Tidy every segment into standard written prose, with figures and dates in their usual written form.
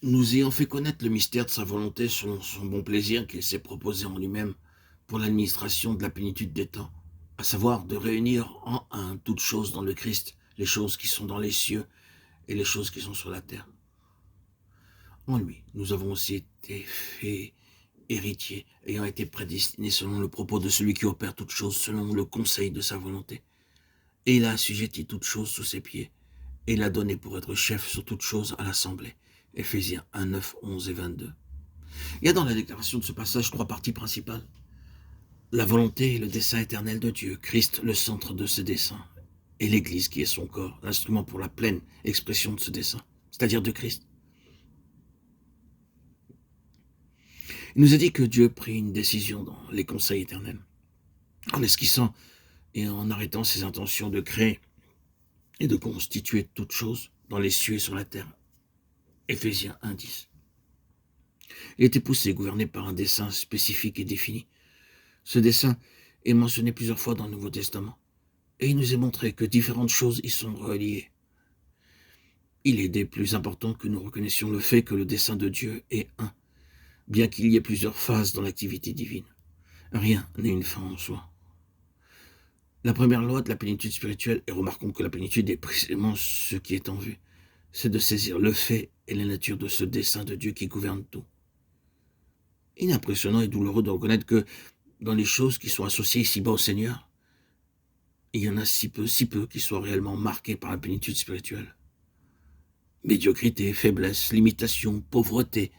nous ayant fait connaître le mystère de sa volonté selon son bon plaisir qu'il s'est proposé en lui-même pour l'administration de la plénitude des temps, à savoir de réunir en un toutes choses dans le Christ, les choses qui sont dans les cieux et les choses qui sont sur la terre. En lui, nous avons aussi été faits héritiers, ayant été prédestinés selon le propos de celui qui opère toutes choses, selon le conseil de sa volonté. Et il a assujetti toutes choses sous ses pieds, et il a donné pour être chef sur toutes choses à l'Assemblée. Éphésiens 1, 9, 11 et 22. Il y a dans la déclaration de ce passage trois parties principales. La volonté et le dessein éternel de Dieu, Christ le centre de ce dessein, et l'Église qui est son corps, l'instrument pour la pleine expression de ce dessein, c'est-à-dire de Christ. Il nous a dit que Dieu prit une décision dans les conseils éternels, en esquissant et en arrêtant ses intentions de créer et de constituer toutes choses dans les cieux et sur la terre. Éphésiens 1, 10. Il était poussé, gouverné par un dessein spécifique et défini. Ce dessein est mentionné plusieurs fois dans le Nouveau Testament, et il nous est montré que différentes choses y sont reliées. Il est des plus importants que nous reconnaissions le fait que le dessein de Dieu est un, bien qu'il y ait plusieurs phases dans l'activité divine. Rien n'est une fin en soi. La première loi de la plénitude spirituelle, et remarquons que la plénitude est précisément ce qui est en vue, c'est de saisir le fait et la nature de ce dessein de Dieu qui gouverne tout. Il est impressionnant et douloureux de reconnaître que dans les choses qui sont associées ici-bas au Seigneur, il y en a si peu qui soient réellement marquées par la plénitude spirituelle. Médiocrité, faiblesse, limitation, pauvreté,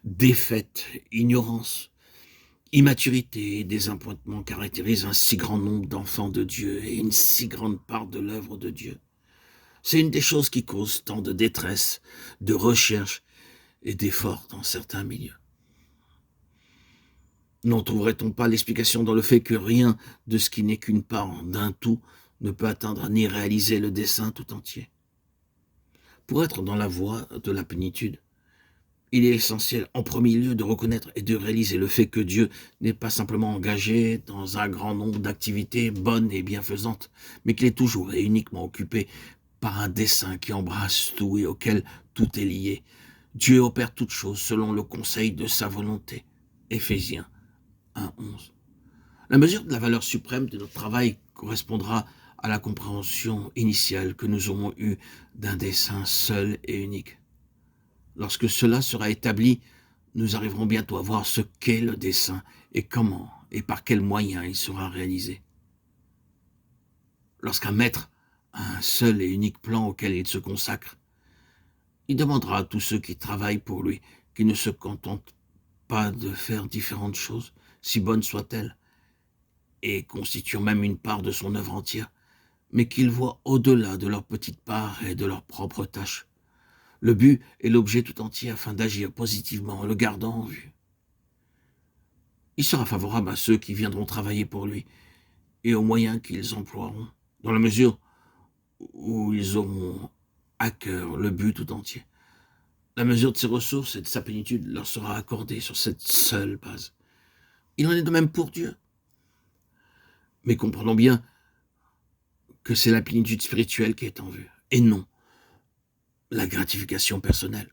défaite, ignorance, immaturité et désappointement caractérisent un si grand nombre d'enfants de Dieu et une si grande part de l'œuvre de Dieu. C'est une des choses qui cause tant de détresse, de recherche et d'effort dans certains milieux. N'en trouverait-on pas l'explication dans le fait que rien de ce qui n'est qu'une part d'un tout ne peut atteindre ni réaliser le dessein tout entier? Pour être dans la voie de la plénitude, il est essentiel en premier lieu de reconnaître et de réaliser le fait que Dieu n'est pas simplement engagé dans un grand nombre d'activités bonnes et bienfaisantes, mais qu'il est toujours et uniquement occupé par un dessein qui embrasse tout et auquel tout est lié. Dieu opère toutes choses selon le conseil de sa volonté. Éphésiens 1, 11. La mesure de la valeur suprême de notre travail correspondra à la compréhension initiale que nous aurons eue d'un dessein seul et unique. Lorsque cela sera établi, nous arriverons bientôt à voir ce qu'est le dessein et comment et par quels moyens il sera réalisé. Lorsqu'un maître a un seul et unique plan auquel il se consacre, il demandera à tous ceux qui travaillent pour lui qu'ils ne se contentent pas de faire différentes choses, si bonnes soient-elles, et constituant même une part de son œuvre entière, mais qu'ils voient au-delà de leur petite part et de leurs propres tâches. Le but est l'objet tout entier afin d'agir positivement en le gardant en vue. Il sera favorable à ceux qui viendront travailler pour lui et aux moyens qu'ils emploieront, dans la mesure où ils auront à cœur le but tout entier. La mesure de ses ressources et de sa plénitude leur sera accordée sur cette seule base. Il en est de même pour Dieu. Mais comprenons bien que c'est la plénitude spirituelle qui est en vue, et non la gratification personnelle.